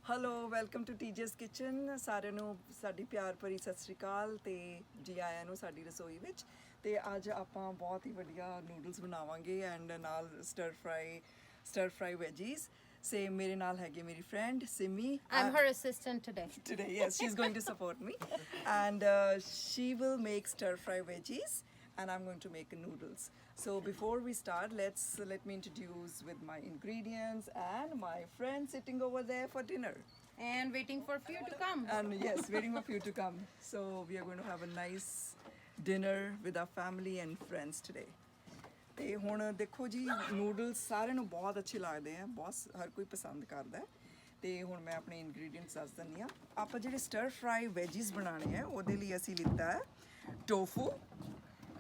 Hello welcome to ਟੀਜਰਸ kitchen. ਸਾਰਿਆਂ ਨੂੰ ਸਾਡੀ ਪਿਆਰ ਭਰੀ ਸਤਿ ਸ਼੍ਰੀ ਅਕਾਲ ਤੇ ਜੀ ਆਇਆਂ ਨੂੰ ਸਾਡੀ ਰਸੋਈ ਵਿੱਚ। ਤੇ ਅੱਜ ਆਪਾਂ ਬਹੁਤ ਹੀ ਵਧੀਆ ਨੂਡਲਸ ਬਣਾਵਾਂਗੇ ਐਂਡ ਨਾਲ ਸਟਰ ਫਰਾਈ ਵੈਜੀਜ਼। ਸੇਮ ਮੇਰੇ ਨਾਲ ਹੈਗੇ ਮੇਰੀ friend Simi. I'm her assistant today. Today, yes, she's going to support me. And she will make stir fry veggies and I'm going to make noodles. So before we start, let me introduce with my ingredients and my friend sitting over there for dinner. And waiting for few to come. And yes, waiting for you to come. So we are going to have a nice dinner with our family and friends today. ਤੇ ਹੁਣ ਦੇਖੋ ਜੀ noodles ਸਾਰਿਆਂ ਨੂੰ ਬਹੁਤ ਅੱਛੇ ਲੱਗਦੇ ਆ, ਬਹੁਤ ਹਰ ਕੋਈ ਪਸੰਦ ਕਰਦਾ ਹੈ। ਤੇ ਹੁਣ ਮੈਂ ਆਪਣੇ ਇੰਗਰੀਡੀਐਂਟਸ ਦੱਸ ਦਿੰਦੀ ਆ। ਆਪਾਂ ਜਿਹੜੇ ਸਟਰ ਫਰਾਈ ਵੈਜੀਜ਼ ਬਣਾਉਣੇ ਆ ਉਹਦੇ ਲਈ ਅਸੀਂ ਲਿੱਤਾ ਹੈ ਟੋਫੂ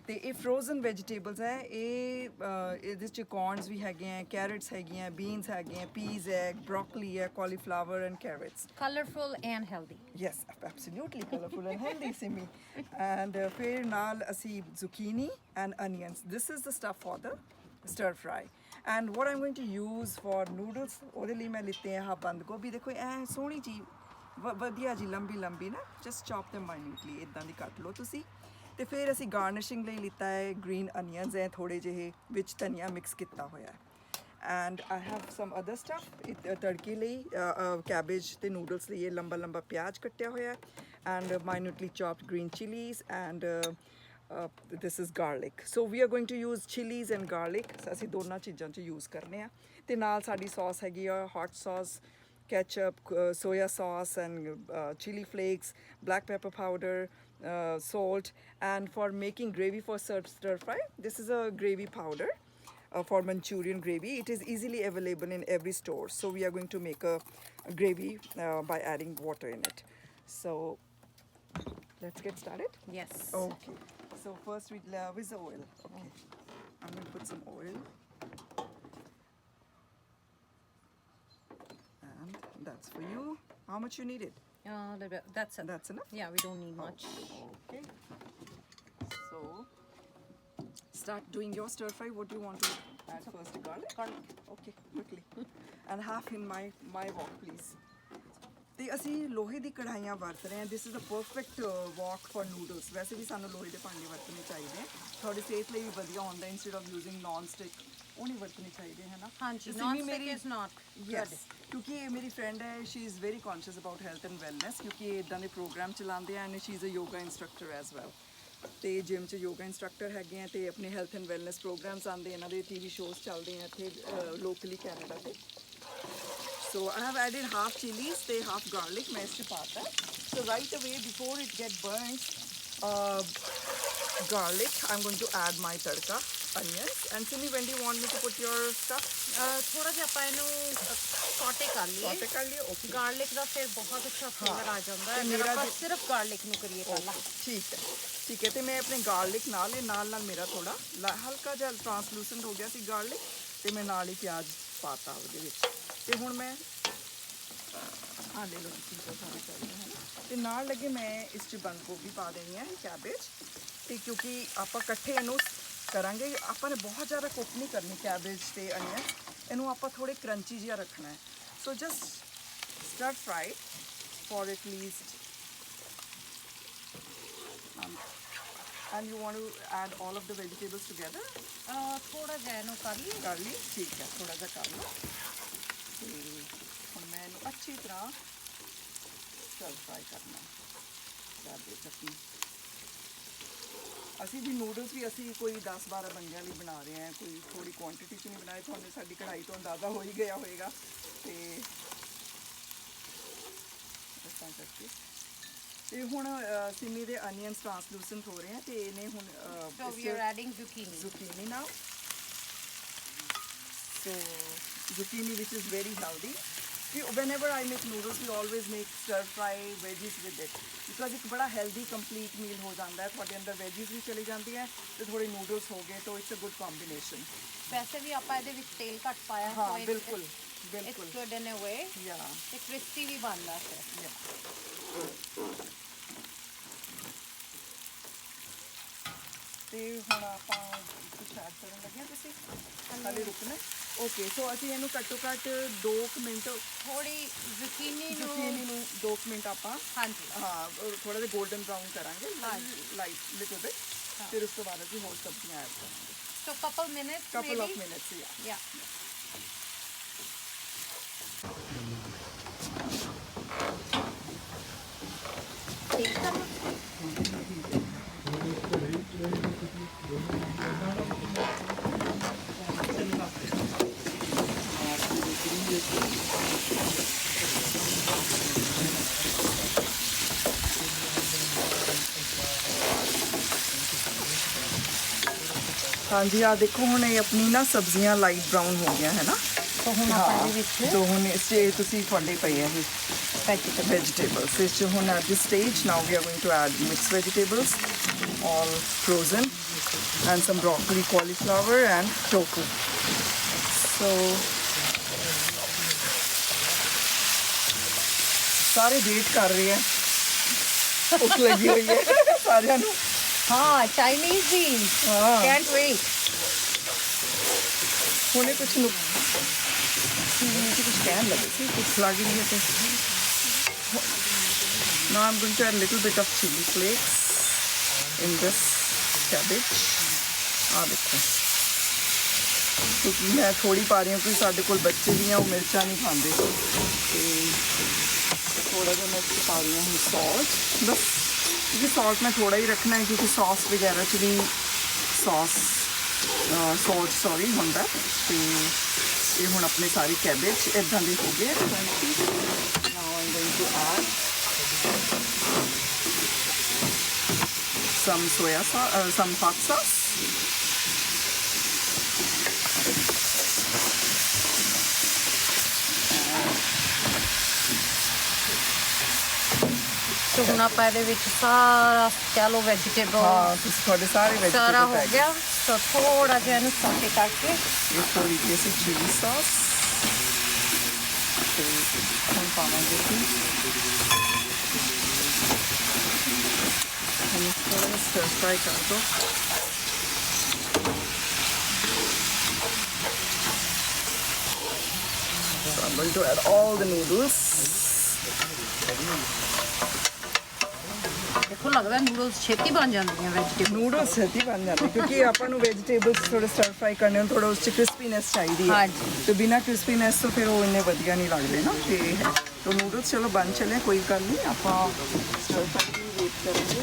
ਤੇ ਇਹ ਫਰੋਜ਼ਨ ਵੈਜੀਟੇਬਲਸ ਹੈ। ਇਹਦੇ ਚ ਕੌਰਨਸ ਵੀ ਹੈਗੇ ਆ, ਕੈਰਟਸ ਹੈਗੀਆਂ, ਬੀਨਸ ਹੈਗੇ ਆ, ਪੀਜ਼ ਹੈ, ਬ੍ਰੋਕਲੀ ਹੈ, ਕਾਲੀਫਲਾਵਰ and carrots. Colorful and healthy. Yes, absolutely colorful and healthy, Simi. And ਫਿਰ ਨਾਲ ਅਸੀਂ zucchini and onions. This is the stuff for the stir fry. And what I'm going to use for noodles, ਉਹਦੇ ਲਈ ਮੈਂ ਲਿੱਤੇ ਆ ਬੰਦ ਗੋਭੀ। ਦੇਖੋ ਐ ਸੋਹਣੀ ਜੀ ਵਧੀਆ ਜੀ ਲੰਬੀ ਨਾ, just chop them minutely, ਇਦਾਂ ਦੀ ਕੱਟ ਲਓ ਤੁਸੀਂ। ਤੇ ਫਿਰ ਅਸੀਂ ਗਾਰਨਿਸ਼ਿੰਗ ਲਈ ਲਿੱਤਾ ਹੈ ਗ੍ਰੀਨ ਅਨੀਅਨਸ ਹੈ ਥੋੜੇ ਜਿਹੇ, ਵਿੱਚ ਧਨੀਆ ਮਿਕਸ ਕੀਤਾ ਹੋਇਆ ਹੈ। And I have some other stuff. ਤੜਕੇ ਲਈ cabbage ਤੇ noodles ਲਈ ਇਹ ਲੰਬਾ ਪਿਆਜ਼ ਕੱਟਿਆ ਹੋਇਆ and minutely chopped green chilies and this is garlic. So we are going to use chilies and garlic. ਅਸੀਂ ਦੋਨਾਂ ਚੀਜ਼ਾਂ 'ਚ ਯੂਜ਼ ਕਰਨੇ ਆ। ਤੇ ਨਾਲ ਸਾਡੀ ਸੌਸ ਹੈਗੀ ਆ hot sauce, ketchup, soya sauce and chili flakes, black pepper powder, salt. And for making gravy for stir fry, this is a gravy powder. For Manchurian gravy, it is easily available in every store. So we are going to make a gravy by adding water in it. So let's get started. Yes. Okay. So first we love is the oil. Okay. I'm going to put some oil. And that's for you. How much you need it? A little bit. That's it. That's enough? Yeah, we don't need much. Okay. So start doing your stir fry. What do you want to add first? Garlic? Garlic. Okay, quickly. And half in my wok, please. ਤੇ ਅਸੀਂ ਲੋਹੇ ਦੀ ਕੜਾਈਆਂ ਵਰਤ ਰਹੇ ਹਾਂ। This is a perfect ਵok for noodles. ਵੈਸੇ ਵੀ ਸਾਨੂੰ ਲੋਹੇ ਦੇ ਭਾਂਡੇ ਵਰਤਣੇ ਚਾਹੀਦੇ ਆ, ਤੁਹਾਡੀ ਸਿਹਤ ਲਈ ਵੀ ਵਧੀਆ ਹੁੰਦਾ। Instead of using non stick ਉਹ ਨਹੀਂ ਵਰਤਣੇ ਚਾਹੀਦੇ ਹੈ ਨਾ। ਹਾਂਜੀ, non-stick is not yes, good. ਕਿਉਂਕਿ ਇਹ ਮੇਰੀ ਫਰੈਂਡ ਹੈ, she is very conscious about health and wellness, ਕਿਉਂਕਿ ਇਹ ਇੱਦਾਂ ਦੇ ਪ੍ਰੋਗਰਾਮ ਚਲਾਉਂਦੇ ਆ and she is a yoga instructor as well. ਤੇ ਜਿਮ 'ਚ ਯੋਗਾ ਇੰਸਟਰਕਟਰ ਹੈਗੇ ਆ ਤੇ ਆਪਣੇ ਹੈਲਥ ਐਂਡ ਵੈਲਨੈਸ ਪ੍ਰੋਗਰਾਮਸ ਆਉਂਦੇ, ਇਹਨਾਂ ਦੇ ਟੀਵੀ ਸ਼ੋਜ਼ ਚੱਲਦੇ ਆ ਇੱਥੇ ਲੋਕਲੀ ਕੈਨੇਡਾ ਤੇ। So I have added half chilies, ਤੇ half garlic ਮੈਂ ਇਸ 'ਚ ਪਾਤਾ। So right away before it get burnt, garlic, I'm going to add my tadka, onions. And Simi, when do you want me to put your stuff? ਥੋੜਾ ਜਿਹਾ ਆਪਾਂ ਇਹਨੂੰ sauté ਕਰ ਲਈਏ। Saute ਕਰ ਲਿਓ, okay. ਗਾਰਲਿਕ ਦਾ ਫਿਰ ਬਹੁਤ ਅੱਛਾ ਫਲੇਵਰ ਆ ਜਾਂਦਾ ਹੈ। ਮੇਰਾ ਆਪਾਂ ਸਿਰਫ ਗਾਰਲਿਕ ਨੂੰ ਕਰੀਏ ਪਹਿਲਾਂ। ਠੀਕ ਹੈ ਤੇ ਮੈਂ ਆਪਣੇ ਗਾਰਲਿਕ ਨਾਲ ਮੇਰਾ ਥੋੜਾ ਹਲਕਾ ਜਿਹਾ ਟ੍ਰਾਂਸਲੂਸੈਂਟ ਹੋ ਗਿਆ ਸੀ ਗਾਰਲਿਕ, ਤੇ ਮੈਂ ਨਾਲ ਹੀ ਪਿਆਜ਼ ਪਾਤਾ ਉਹਦੇ ਵਿੱਚ। ਤੇ ਹੁਣ ਮੈਂ ਆ ਲੈ ਲਓ ਤੁਸੀਂ ਸਾਰੇ ਚਾਹੀਦੇ ਹੈ ਨਾ। ਤੇ ਨਾਲ ਲੱਗੇ ਮੈਂ ਇਸ 'ਚ ਬੰਦ ਗੋਭੀ ਪਾ ਦੇਣੀ ਹੈ, ਕੈਬੇਜ। ਤੇ ਕਿਉਂਕਿ ਆਪਾਂ ਇਕੱਠੇ ਇਹਨੂੰ ਕਰਾਂਗੇ, ਆਪਾਂ ਨੇ ਬਹੁਤ ਜ਼ਿਆਦਾ ਕੁੱਕ ਨਹੀਂ ਕਰਨੀ ਕੈਬੇਜ ਤੇ ਅਨੀਅਨ, ਇਹਨੂੰ ਆਪਾਂ ਥੋੜੇ ਕਰੰਚੀ ਜਿਹਾ ਰੱਖਣਾ ਹੈ। So just stir fry for at least and you want to add all of the vegetables together? ਥੋੜਾ ਜਿਹਾ ਇਹਨੂੰ ਕਰ ਲਈ। ਠੀਕ ਹੈ, ਥੋੜਾ ਜਿਹਾ ਕਰ ਲਓ। ਤੇ ਹੁਣ ਮੈਂ ਇਹਨੂੰ ਅੱਛੀ ਤਰ੍ਹਾਂ ਸਟਰ ਫਰਾਈ ਕਰਨਾ ਕਰਦੇ ਚੱਕੀ। ਅਸੀਂ ਵੀ ਨੂਡਲਸ ਵੀ ਅਸੀਂ ਕੋਈ 10-12 ਬੰਦਿਆਂ ਲਈ ਬਣਾ ਰਹੇ ਹਾਂ, ਕੋਈ ਥੋੜੀ ਕੁਆਂਟੀਟੀ 'ਚ ਨਹੀਂ ਬਣਾਏ। ਤੁਹਾਨੂੰ ਸਾਡੀ ਕੜਾਈ ਤੋਂ ਅੰਦਾਜ਼ਾ ਹੋ ਹੀ ਗਿਆ ਹੋਏਗਾ। ਤੇ ਇਸ ਤਰ੍ਹਾਂ ਕਰਕੇ ਤੇ ਹੁਣ ਸਿਮੀ ਦੇ ਅਨੀਅਨਸ ਟ੍ਰਾਂਸਲੂਸੈਂਟ ਹੋ ਰਹੇ ਆ ਤੇ ਇਹਨੇ ਹੁਣ So we are adding zucchini now. So zucchini, which is very healthy. Whenever I make noodles, we always make stir fry veggies with it because ਇੱਕ ਬੜਾ healthy complete meal ਹੋ ਜਾਂਦਾ ਹੈ। ਤੁਹਾਡੇ ਅੰਦਰ veggies ਵੀ ਚਲੀ ਜਾਂਦੀ ਹੈ ਤੇ ਥੋੜੇ noodles ਹੋ ਗਏ, ਤਾਂ it's a good combination. ਵੈਸੇ ਵੀ ਆਪਾਂ ਇਹਦੇ ਵਿੱਚ ਤੇਲ ਘੱਟ ਪਾਇਆ। ਹਾਂ, ਬਿਲਕੁਲ It's good in a way. Yeah. ਤੇ crispy ਵੀ ਬਣਦਾ ਫਿਰ। ਤੇ ਹੁਣ ਆਪਾਂ ਕੁਝ ਐਡ ਕਰਨ ਲੱਗੇ ਹਾਂ। ਤੁਸੀਂ ਹਾਲੇ ਰੁਕਣਾ। ਓਕੇ ਸੋ ਅਸੀਂ ਇਹਨੂੰ ਘੱਟੋ ਘੱਟ 2 ਮਿੰਟ ਥੋੜੀ ਜ਼ੁਕੀਨੀ ਜ਼ੁਕੀਨੀ ਨੂੰ ਨੂੰ 2 ਮਿੰਟ ਆਪਾਂ ਹਾਂਜੀ ਹਾਂ ਥੋੜਾ ਜਿਹਾ 골ਡਨ ਬ੍ਰਾਊਨ ਕਰਾਂਗੇ ਹਾਂਜੀ। ਲਾਈਟ ਲਿਟਲ ਬਿਟ ਫਿਰ ਉਸ ਤੋਂ ਬਾਅਦ ਅਸੀਂ ਹੋਰ ਸਬਜ਼ੀਆਂ ਐਡ ਕਰਾਂਗੇ so couple minutes couple of minutes ਯਾ ਠੀਕ ਹੈ ਹਾਂਜੀ ਆ ਦੇਖੋ ਹੁਣ ਇਹ ਆਪਣੀ ਨਾ ਸਬਜ਼ੀਆਂ ਲਾਈਟ ਬ੍ਰਾਊਨ ਹੋ ਗਿਆ ਹੈ ਨਾ ਸੋ ਹੁਣ ਆਪਾਂ ਇਹਦੇ ਵਿੱਚ ਸੋ ਹੁਣ ਇਸ 'ਚ ਤੁਸੀਂ ਤੁਹਾਡੇ ਪਏ ਆ ਇਹ vegetables ਇਸ 'ਚ ਹੁਣ at this stage now we are going to add mixed vegetables all frozen and some broccoli cauliflower and tofu so ਸਾਰੇ ਵੇਟ ਕਰ ਰਹੇ ਆ ਭੁੱਖ ਲੱਗੀ ਹੋਈ ਹੈ ਸਾਰਿਆਂ ਨੂੰ ਹਾਂ ਚਾਈਨੀਜ਼ ਵੀ ਹਾਂ ਕੈਂਟ ਵੇਟ ਹੁਣੇ ਕੁਝ ਨੂੰ ਕੁਝ ਕਹਿਣ ਲੱਗੇ ਸੀ ਭੁੱਖ ਲੱਗ ਰਹੀ ਹੈ ਤੇ now I'm going to add a little bit of chili flakes in this cabbage ਆ ਦੇਖੋ ਕਿਉਂਕਿ ਮੈਂ ਥੋੜੀ ਪਾ ਰਹੀ ਹਾਂ ਕਿਉਂਕਿ ਸਾਡੇ ਕੋਲ ਬੱਚੇ ਵੀ ਆ ਉਹ ਮਿਰਚਾਂ ਨਹੀਂ ਖਾਂਦੇ ਤੇ ਥੋੜਾ ਜਿਹਾ ਮਿਰਚ ਪਾ ਰਹੀ ਹਾਂ ਹੁਣ ਸੌਲਟ ਬਸ क्योंकि सॉल्ट में थोड़ा ही रखना है क्योंकि सॉस वगैरह च भी सॉल्ट सॉरी होंदा ते ये हुण अपने सारी कैबेज इदां दे हो गए now I am going to add some soya sauce some hot sauce so ਹੁਣ ਆਪਾਂ ਇਹਦੇ ਵਿੱਚ ਸਾਰਾ ਕਹਿ ਲਓ ਵੈਜੀਟੇਬਲ हाँ थोड़े सारे ਸਾਰਾ वेजिटेबल ਹੋ ਗਿਆ ਸੋ ਥੋੜਾ ਜਿਹਾ ਇਹਨੂੰ ਸੌਟੇ ਕਰਕੇ ये थोड़ी सी चिली सॉस ਤੇ ਹੁਣ ਪਾਵਾਂਗੇ ਅਸੀਂ हम थोड़ा स्टर फ्राई कर दो so I'm going to add all the noodles ਦੇਖੋ ਲੱਗਦਾ ਨੂਡਲਸ ਛੇਤੀ ਬਣ ਜਾਂਦੀਆਂ ਵੈਜੀਟੇਬਲ ਨੂਡਲਸ ਛੇਤੀ ਬਣ ਜਾਂਦੇ ਕਿਉਂਕਿ ਆਪਾਂ ਨੂੰ ਵੈਜੀਟੇਬਲਸ ਥੋੜੇ ਸਟਰ ਫਰਾਈ ਕਰਨੇ ਹੋਣ ਥੋੜਾ ਉਸ ਚ ਕ੍ਰਿਸਪੀਨੈਸ ਚਾਹੀਦੀ ਹੈ ਹਾਂਜੀ। ਤੇ ਬਿਨਾ ਕ੍ਰਿਸਪੀਨੈਸ ਤੋਂ ਫਿਰ ਉਹ ਇੰਨੇ ਵਧੀਆ ਨਹੀਂ ਲੱਗਦੇ ਨਾ ਤੇ तो ਨੂਡਲਸ ਚਲੋ ਬਣ ਚਲੇ ਕੋਈ ਗੱਲ ਨਹੀਂ ਆਪਾਂ ਸਟਰ ਫਰਾਈ ਦੀ ਵੇਟ ਕਰਾਂਗੇ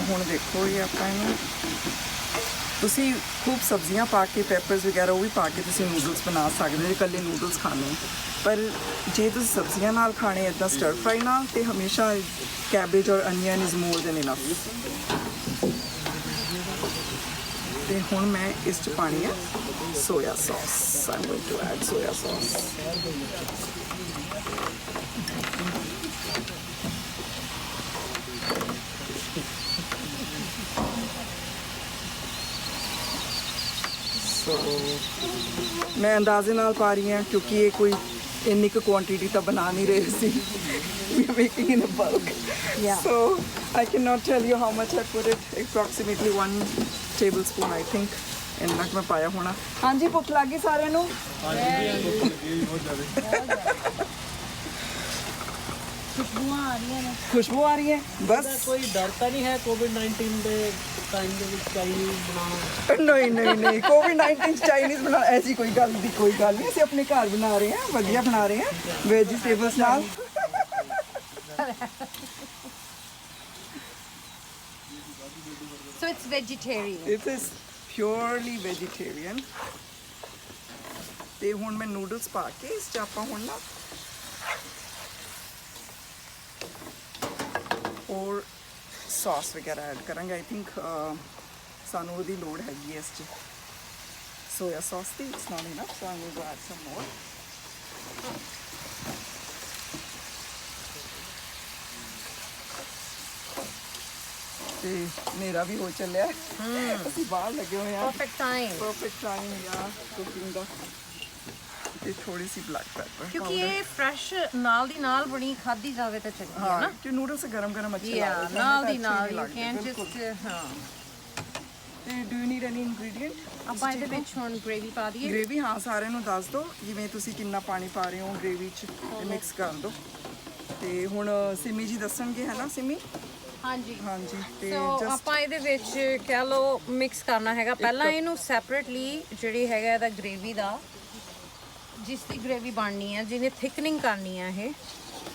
ਹੁਣ ਦੇਖੋ ਇਹ ਆਪਾਂ ਇਹਨੂੰ ਤੁਸੀਂ ਖੂਬ ਸਬਜ਼ੀਆਂ ਪਾ ਕੇ ਪੈਪਰਸ ਵਗੈਰਾ ਉਹ ਵੀ ਪਾ ਕੇ ਤੁਸੀਂ ਨੂਡਲਸ ਬਣਾ ਸਕਦੇ ਹੋ ਇਕੱਲੇ ਨੂਡਲਸ ਖਾਣੇ ਪਰ ਜੇ ਤੁਸੀਂ ਸਬਜ਼ੀਆਂ ਨਾਲ ਖਾਣੇ ਇਦਾਂ ਸਟਰ ਫਰਾਈ ਨਾਲ ਤੇ ਹਮੇਸ਼ਾ ਕੈਬੇਜ ਔਰ onion is more than enough ਤੇ ਹੁਣ ਮੈਂ ਇਸ 'ਚ ਪਾਣੀ ਹੈ soya sauce I am going to add soya sauce मैं अंदाजे नाल पा रही हैं क्योंकि ये कोई इन्नी क क्वांटिटी तो बना नहीं रहे सी we are making in a bulk Yeah. so I cannot tell you how much I put it approximately 1 tablespoon I think इन्ना क मैं पाया होना हाँ जी भुख लग गई सारे नू ਖੁਸ਼ਬੂਆਂ ਆ ਰਹੀਆਂ ਨੇ खुशबू आ रही है बस ਕੋਈ ਡਰ ਤਾਂ ਨਹੀਂ ਹੈ ਕੋਵਿਡ-19 ਦੇ ਟਾਈਮ ਦੇ ਵਿੱਚ ਚਾਈਨੀਜ਼ ਬਣਾਉਣਾ नहीं नहीं नहीं कोविड-19 चाइनीज बना ऐसी कोई गल नहीं ਅਸੀਂ ਆਪਣੇ ਘਰ ਬਣਾ ਰਹੇ ਹਾਂ ਵਧੀਆ ਬਣਾ ਰਹੇ ਹਾਂ ਵੈਜੀਟੇਬਲਸ ਨਾਲ so it's vegetarian It is purely vegetarian. ਤੇ ਹੁਣ ਮੈਂ ਨੂਡਲਸ ਪਾ ਕੇ ਇਸ 'ਚ ਆਪਾਂ ਹੁਣ ਨਾ ਔਰ ਸੌਸ ਵਗੈਰਾ ਐਡ ਕਰਾਂਗੇ ਆਈ ਥਿੰਕ ਸਾਨੂੰ ਉਹਦੀ ਲੋੜ ਹੈਗੀ ਹੈ ਇਸ 'ਚ ਸੋਇਆ ਸੌਸ ਦੀ it's not enough so I will add some more ਤੇ ਮੇਰਾ ਵੀ ਹੋ ਚੱਲਿਆ ਅਸੀਂ ਬਾਹਰ ਲੱਗੇ ਹੋਏ ਆ perfect time perfect time yeah cooking the ਤੇ ਥੋੜੀ ਸੀ ਬਲੈਕ ਪੈਪਰ ਕਿਉਂਕਿ ਇਹ ਫਰੈਸ਼ ਨਾਲ ਦੀ ਨਾਲ ਬਣੀ ਖਾਦੀ ਜਾਵੇ ਤਾਂ ਚੰਗੀ ਹੈ ਹਾਂ ਨਾ ਕਿ ਨੂਡਲਸ ਗਰਮ ਅੱਛੇ ਯਾ ਲੱਗਦੇ ਨਾਲ ਦੀ ਨਾਲ ਯੂ ਕੈਨ ਜਸਟ ਹਾਂ ਤੇ do you need any ingredient ਆਪਾਂ ਇਹਦੇ ਵਿੱਚ ਹੁਣ ਗ੍ਰੇਵੀ ਪਾ ਦਈਏ ਗ੍ਰੇਵੀ ਹਾਂ ਸਾਰਿਆਂ ਨੂੰ ਦੱਸ ਦਿਓ ਜਿਵੇਂ ਤੁਸੀਂ ਕਿੰਨਾ ਪਾਣੀ ਪਾ ਰਹੇ ਹੋ ਗ੍ਰੇਵੀ 'ਚ ਤੇ ਮਿਕਸ ਕਰ ਦਿਓ ਤੇ ਹੁਣ ਸਿਮੀ ਜੀ ਦੱਸਣਗੇ ਹੈ ਨਾ ਸਿਮੀ ਹਾਂਜੀ ਹਾਂਜੀ ਤੇ ਸੋ ਜਸਟ ਆਪਾਂ ਇਹਦੇ ਵਿੱਚ ਕਹਿ ਲਓ ਮਿਕਸ ਕਰਨਾ ਹੈਗਾ ਪਹਿਲਾਂ ਇਹਨੂੰ ਸੈਪਰੇਟਲੀ ਜਿਹੜੀ ਹੈਗਾ ਇਹਦਾ ਗ੍ਰੇਵੀ ਦਾ ਜਿਸ ਦੀ ਗ੍ਰੇਵੀ ਬਣਨੀ ਹੈ ਜਿਹਨੇ ਥਿਕਨਿੰਗ ਕਰਨੀ ਹੈ ਇਹ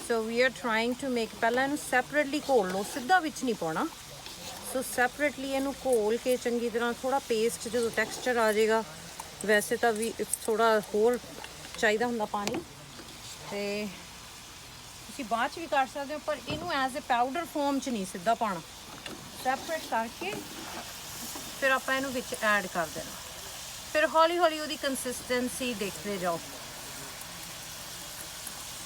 so we are trying to make ਪਹਿਲਾਂ ਇਹਨੂੰ ਸੈਪਰੇਟਲੀ ਘੋਲ ਲਓ ਸਿੱਧਾ ਵਿੱਚ ਨਹੀਂ ਪਾਉਣਾ ਸੋ ਸੈਪਰੇਟਲੀ ਇਹਨੂੰ ਘੋਲ ਕੇ ਚੰਗੀ ਤਰ੍ਹਾਂ ਥੋੜਾ ਪੇਸਟ ਜਦੋਂ ਟੈਕਸਚਰ ਆ ਜਾਏਗਾ ਵੈਸੇ ਤਾਂ ਵੀ ਥੋੜਾ ਹੋਰ ਚਾਹੀਦਾ ਹੁੰਦਾ ਪਾਣੀ ਤੇ ਤੁਸੀਂ ਬਾਅਦ ਚ ਵੀ ਕਰ ਸਕਦੇ ਹੋ ਪਰ ਇਹਨੂੰ ਐਜ਼ ਅ ਪਾਊਡਰ ਫਾਰਮ ਚ ਨਹੀਂ ਸਿੱਧਾ ਪਾਣਾ ਸੈਪਰੇਟ ਕਰਕੇ ਫਿਰ ਆਪਾਂ ਇਹਨੂੰ ਵਿੱਚ ਐਡ ਕਰ ਦੇਣਾ ਫਿਰ ਹੌਲੀ ਹੌਲੀ ਉਹਦੀ ਕੰਸਿਸਟੈਂਸੀ ਦੇਖਦੇ ਜਾਓ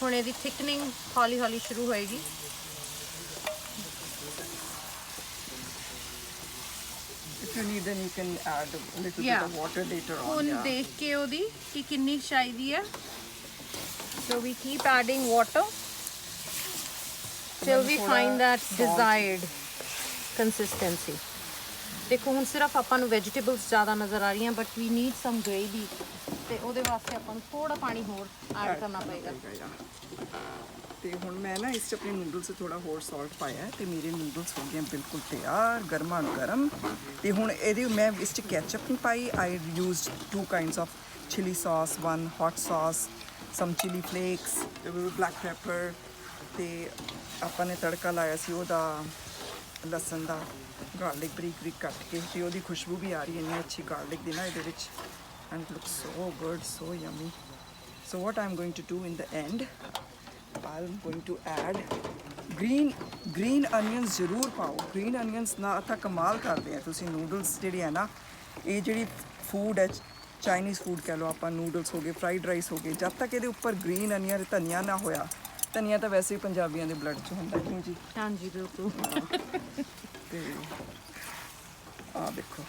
ਹੁਣ ਇਹਦੀ ਥਿਕਨਿੰਗ ਹੌਲੀ ਹੌਲੀ ਸ਼ੁਰੂ ਹੋਏਗੀ if you need then you can add a little Yeah. bit of water later on ਹੁਣ yeah. ਦੇਖ ਕੇ ਉਹਦੀ ਕਿ ਕਿੰਨੀ ਚਾਹੀਦੀ ਹੈ so we keep adding water till we find that desired consistency ਦੇਖੋ ਹੁਣ ਸਿਰਫ ਆਪਾਂ ਨੂੰ ਵੈਜੀਟੇਬਲਸ ਜ਼ਿਆਦਾ ਨਜ਼ਰ ਆ ਰਹੀਆਂ but we need some gravy ਤੇ ਉਹਦੇ ਵਾਸਤੇ ਆਪਾਂ ਨੂੰ ਥੋੜਾ ਪਾਣੀ ਹੋਰ ਐਡ ਕਰਨਾ ਪਏਗਾ ਤੇ ਹੁਣ ਮੈਂ ਨਾ ਇਸ 'ਚ ਆਪਣੇ ਨੂਡਲਸ 'ਚ ਥੋੜਾ ਹੋਰ ਸਾਲਟ ਪਾਇਆ ਹੈ ਤੇ ਮੇਰੇ ਨੂਡਲਸ ਹੋ ਗਏ ਬਿਲਕੁਲ ਤਿਆਰ ਗਰਮਾ ਗਰਮ ਤੇ ਹੁਣ ਇਹਦੇ ਮੈਂ ਇਸ 'ਚ ਕੈਚਅਪ ਨਹੀਂ ਪਾਈ I used 2 kinds of chili sauce one hot sauce some chili flakes black pepper ਤੇ ਆਪਾਂ ਨੇ ਤੜਕਾ ਲਾਇਆ ਸੀ ਉਹਦਾ ਲਸਣ ਦਾ ਗਾਰਲਿਕ ਬਰੀਕ ਕੱਟ ਕੇ ਤੇ ਉਹਦੀ ਖੁਸ਼ਬੂ ਵੀ ਆ ਰਹੀ ਹੈ ਇੰਨੀ ਅੱਛੀ ਗਾਰਲਿਕ ਦੀ ਨਾ ਇਹਦੇ ਵਿੱਚ and it looks so good so yummy so what I'm going to do in the end I'm going to add green onions ਜ਼ਰੂਰ ਪਾਓ green onions ਨਾਲ ਤਾਂ ਕਮਾਲ ਕਰਦੇ ਆ ਤੁਸੀਂ ਨੂਡਲਸ ਜਿਹੜੇ ਆ ਨਾ ਇਹ ਜਿਹੜੀ ਫੂਡ ਹੈ ਚਾਈਨੀਜ਼ ਫੂਡ ਕਹਿ ਲਓ ਆਪਾਂ ਨੂਡਲਸ ਹੋ ਗਏ ਫਰਾਈਡ ਰਾਈਸ ਹੋ ਗਏ ਜਦ ਤੱਕ ਇਹਦੇ ਉੱਪਰ ਗ੍ਰੀਨ ਅਨੀਅਨ ਧਨੀਆ ਨਾ ਹੋਇਆ ਧਨੀਆ ਤਾਂ ਵੈਸੇ ਹੀ ਪੰਜਾਬੀਆਂ ਦੇ ਬਲੱਡ 'ਚ ਹੁੰਦਾ ਕਿਉਂ ਜੀ ਹਾਂਜੀ ਬਿਲਕੁਲ ਤੇ ਆ ਦੇਖੋ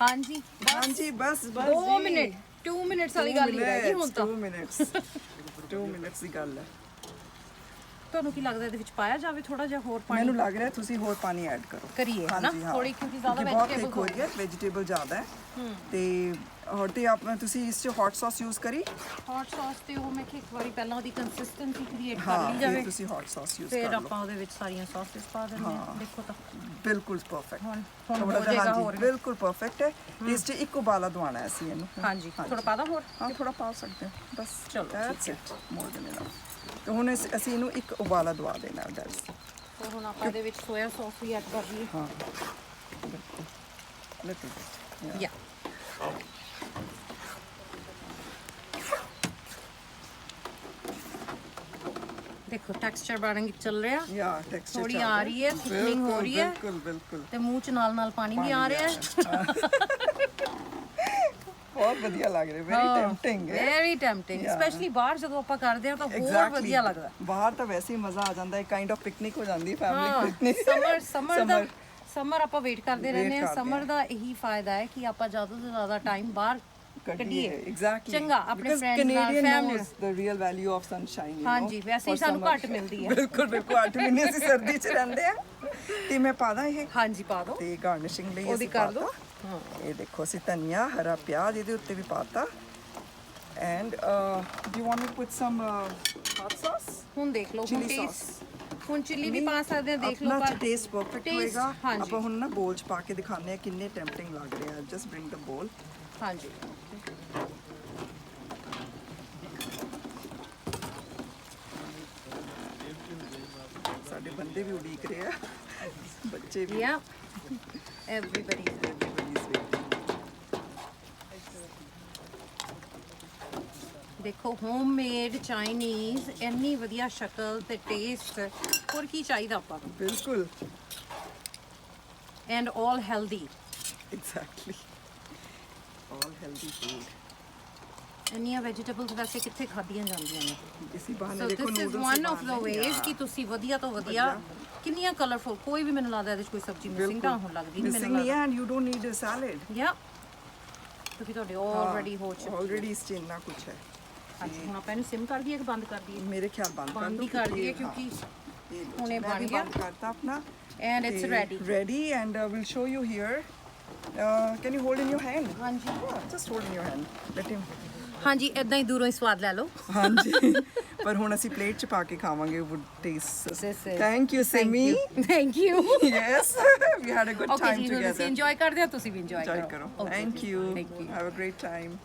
ਹਾਂਜੀ ਹਾਂਜੀ ਬਸ 2 ਮਿੰਟ 2 ਮਿੰਟਸ ਵਾਲੀ ਗੱਲ ਹੀ ਰਹਿ ਗਈ ਹੁਣ ਤਾਂ 2 ਮਿੰਟਸ ਦੀ ਗੱਲ ਹੈ ਤੁਹਾਨੂੰ ਕੀ ਲੱਗਦਾ ਇਹਦੇ ਵਿੱਚ ਪਾਇਆ ਜਾਵੇ ਥੋੜਾ ਜਿਹਾ ਹੋਰ ਪਾਣੀ ਮੈਨੂੰ ਲੱਗ ਰਿਹਾ ਤੁਸੀਂ ਹੋਰ ਪਾਣੀ ਐਡ ਕਰੋ ਕਰੀਏ ਹੈ ਨਾ ਹਾਂਜੀ, ਹਾਂ। ਥੋੜੀ ਕਿਉਂਕਿ ਜ਼ਿਆਦਾ ਬਹੁਤ ਵੈਜੀਟੇਬਲ thick ਹੋ ਰਹੀ ਹੈ ਵੈਜੀਟੇਬਲ ਜ਼ਿਆਦਾ ਹੈ ਤੇ ਹੋਰ ਤੇ ਆਪਣਾ ਤੁਸੀਂ ਇਸ 'ਚ ਹੌਟ ਸੌਸ ਯੂਜ਼ ਕਰੀ ਹੌਟ ਸੌਸ ਤੇ ਉਹ ਮੈਂ ਕਿ ਇੱਕ ਵਾਰੀ ਪਹਿਲਾਂ ਉਹਦੀ ਕੰਸਿਸਟੈਂਸੀ ਕ੍ਰੀਏਟ ਕਰ ਹਾਂ ਲਈ ਇਹ ਜਾਵੇ ਤੁਸੀਂ ਹੌਟ ਸੌਸ ਯੂਜ਼ ਫਿਰ ਕਰ ਲਓ ਆਪਾਂ ਉਹਦੇ ਵਿੱਚ ਸਾਰੀਆਂ ਸੌਸਸ ਪਾ ਦਿੰਦੇ ਹਾਂ ਦੇਖੋ ਤਾਂ ਬਿਲਕੁਲ ਪਰਫੈਕਟ ਹੁਣ ਹੋ ਜਾਏਗਾ ਹੋਰ ਬਿਲਕੁਲ ਪਰਫੈਕਟ ਹੈ ਇਸ 'ਚ ਇੱਕ ਉਬਾਲਾ ਦਵਾਣਾ ਹੈ ਅਸੀਂ ਇਹਨੂੰ ਹਾਂਜੀ ਥੋੜਾ ਪਾ ਦਾਂ ਹੋਰ ਹਾਂ ਥੋੜਾ ਪਾ ਸਕਦੇ ਹਾਂ ਬਸ ਚਲੋ, that's it more than enough ਤੇ ਹੁਣ ਅਸੀਂ ਇਹਨੂੰ ਇੱਕ ਉਬਾਲਾ ਦਵਾ ਦੇਣਾ ਦੈਟਸ ਤੇ ਹੁਣ ਆਪਾਂ ਇਹਦੇ ਵਿੱਚ ਸੋਇਆ ਸੌਸ ਵੀ ਐਡ ਕਰ ਲਈਏ ਹਾਂ ਬਿਲਕੁਲ ਲਿਟਲ ਬਿਟ ਯਾ ਦੇਖੋ ਟੈਕਸਚਰ ਬਣ ਕੇ ਚੱਲ ਰਿਹਾ ਯਾ ਟੈਕਸਚਰ ਥੋੜੀ ਆ ਰਹੀ ਹੈ ਥਿਕਨਿੰਗ ਹੋ ਰਹੀ ਹੈ ਬਿਲਕੁਲ ਤੇ ਮੂੰਹ ਚ ਨਾਲ ਨਾਲ ਪਾਣੀ ਵੀ ਆ ਰਿਹਾ ਹੈ ਬਹੁਤ ਵਧੀਆ ਲੱਗ ਰਿਹਾ ਵੈਰੀ ਟੈਂਪਟਿੰਗ ਹੈ ਵੈਰੀ ਟੈਂਪਟਿੰਗ ਸਪੈਸ਼ਲੀ ਬਾਹਰ ਜਦੋਂ ਆਪਾਂ ਕਰਦੇ ਹਾਂ ਤਾਂ ਹੋਰ ਵਧੀਆ ਲੱਗਦਾ ਬਾਹਰ ਤਾਂ ਵੈਸੇ ਹੀ ਮਜ਼ਾ ਆ ਜਾਂਦਾ ਹੈ ਕਾਈਂਡ ਆਫ ਪਿਕਨਿਕ ਹੋ ਜਾਂਦੀ ਹੈ ਫੈਮਿਲੀ ਪਿਕਨਿਕ ਸਮਰ ਆਪਾਂ ਵੇਟ ਕਰਦੇ ਰਹਿੰਦੇ ਹਾਂ ਸਮਰ ਦਾ ਇਹੀ ਫਾਇਦਾ ਹੈ ਕਿ ਆਪਾਂ ਜ਼ਿਆਦਾ ਤੋਂ ਜ਼ਿਆਦਾ ਟਾਈਮ ਬਾਹਰ ਕੱਢੀਏ ਐਗਜ਼ੈਕਟਲੀ ਚੰਗਾ ਆਪਣੇ ਫਰੈਂਡਸ ਨਾਲ family the real value of sunshine you ਹਾਂਜੀ know, ਵੈਸੇ ਹੀ for ਸਾਨੂੰ summer. ਘੱਟ ਮਿਲਦੀ ਹੈ ਬਿਲਕੁਲ 8 ਮਹੀਨੇ ਅਸੀਂ ਸਰਦੀ 'ਚ ਰਹਿੰਦੇ ਆ ਤੇ ਮੈਂ ਪਾਦਾ ਇਹ ਹਾਂਜੀ ਪਾ ਦਿਓ ਤੇ ਗਾਰਨਿਸ਼ਿੰਗ ਲਈ ਉਹਦੀ ਅਸੀਂ ਕਰ ਦਿਓ ਹਾਂ ਇਹ ਦੇਖੋ ਅਸੀਂ ਧਨੀਆ ਹਰਾ ਪਿਆਜ਼ ਇਹਦੇ ਉੱਤੇ ਵੀ ਪਾਤਾ and do you want me put some hot sauce ਹੁਣ ਦੇਖ ਲਓ ਹੁਣ Chili ਟੇਸਟ ਹੁਣ ਚਿੱਲੀ ਵੀ ਪਾ ਸਕਦੇ ਆ ਦੇਖ ਲਓ ਪਰ ਟੇਸਟ ਪਰਫੈਕਟ taste, ਹੋਏਗਾ ਹਾਂਜੀ। ਆਪਾਂ ਹੁਣ ਨਾ ਬੋਲ 'ਚ ਪਾ ਕੇ ਦਿਖਾਉਂਦੇ ਆ ਕਿੰਨੇ ਟੈਂਪਟਿੰਗ ਲੱਗ ਰਹੇ ਆ ਜਸਟ ਬ੍ਰਿੰਗ ਦ ਬੋਲ ਹਾਂਜੀ ਸਾਡੇ ਬੰਦੇ ਵੀ ਉਡੀਕ ਰਹੇ ਆ ਬੱਚੇ ਵੀ ਯਾ ਐਵਰੀਬਾਡੀ Everybody's waiting. ਦੇਖੋ ਹੋਮਮੇਡ ਚਾਈਨੀਜ਼ ਇੰਨੀ ਵਧੀਆ ਸ਼ਕਲ ਤੇ ਟੇਸਟ ਹੋਰ ਕੀ ਚਾਹੀਦਾ ਆਪਾਂ ਨੂੰ ਬਿਲਕੁਲ and all healthy exactly all healthy food ਇੰਨੀਆਂ ਵੈਜੀਟੇਬਲਸ ਵੈਸੇ ਕਿੱਥੇ ਖਾਧੀਆਂ ਜਾਂਦੀਆਂ ਨੇ ਇਸੀ ਬਹਾਨੇ ਸੋ ਦੇਖੋ this is noodles one of the ways ਕਿ ਤੁਸੀਂ ਵਧੀਆ ਤੋਂ ਵਧੀਆ ਕਿੰਨੀਆਂ ਕਲਰਫੁਲ ਕੋਈ ਵੀ ਮੈਨੂੰ ਲੱਗਦਾ ਇਹਦੇ 'ਚ ਕੋਈ ਸਬਜ਼ੀ ਮਿਸਿੰਗ ਤਾਂ ਹੁਣ ਲੱਗਦੀ ਨਹੀਂ ਮਿਸਿੰਗ ਮੈਨੂੰ ਨਹੀਂ and you don't need a salad ਯਾ ਕਿਉਂਕਿ ਤੁਹਾਡੇ ਆਲਰੇਡੀ ਹੋ ਚੁੱਕੇ ਆਲਰੇਡੀ ਇਸ 'ਚ ਇੰਨਾ ਕੁਝ ਹੈ। ਹਾਂਜੀ ਹੁਣ ਆਪਾਂ ਇਹਨੂੰ ਸਿਮ ਕਰ ਦਈਏ ਕਿ ਬੰਦ ਕਰ ਦਈਏ? ਮੇਰੇ ਖਿਆਲ ਬੰਦ ਕਰ ਬੰਦ ਦਿਓ ਹੀ ਕਰ ਦਈਏ ਹਾਂ। ਕਿਉਂਕਿ ਇਹ ਲਓ ਹੁਣ ਜੀ, ਇਹ ਮੈਂ ਬਣ ਵੀ ਗਿਆ। ਬੰਦ ਕਰਤਾ ਆਪਣਾ and it's ready. ready and we'll show you here. Can you hold in your hand? ਹਾਂਜੀ Just hold in your hand. Let him. ਹਾਂਜੀ ਇਦਾਂ ਹੀ ਦੂਰੋਂ ਹੀ ਸਵਾਦ ਲੈ ਲਓ। ਹਾਂਜੀ ਪਰ ਹੁਣ ਅਸੀਂ ਪਲੇਟ 'ਚ ਪਾ ਕੇ ਖਾਵਾਂਗੇ would taste. This is- Thank you, Simi. Thank you. Yes, we had a good okay time ਜੀ ਹੁਣ ਅਸੀਂ together. ਇੰਜੋਏ ਕਰਦੇ ਹਾਂ, ਤੁਸੀਂ ਵੀ ਇੰਜੋਏ Enjoy ਕਰੋ। karo. Thank you. Thank you. Have a great time.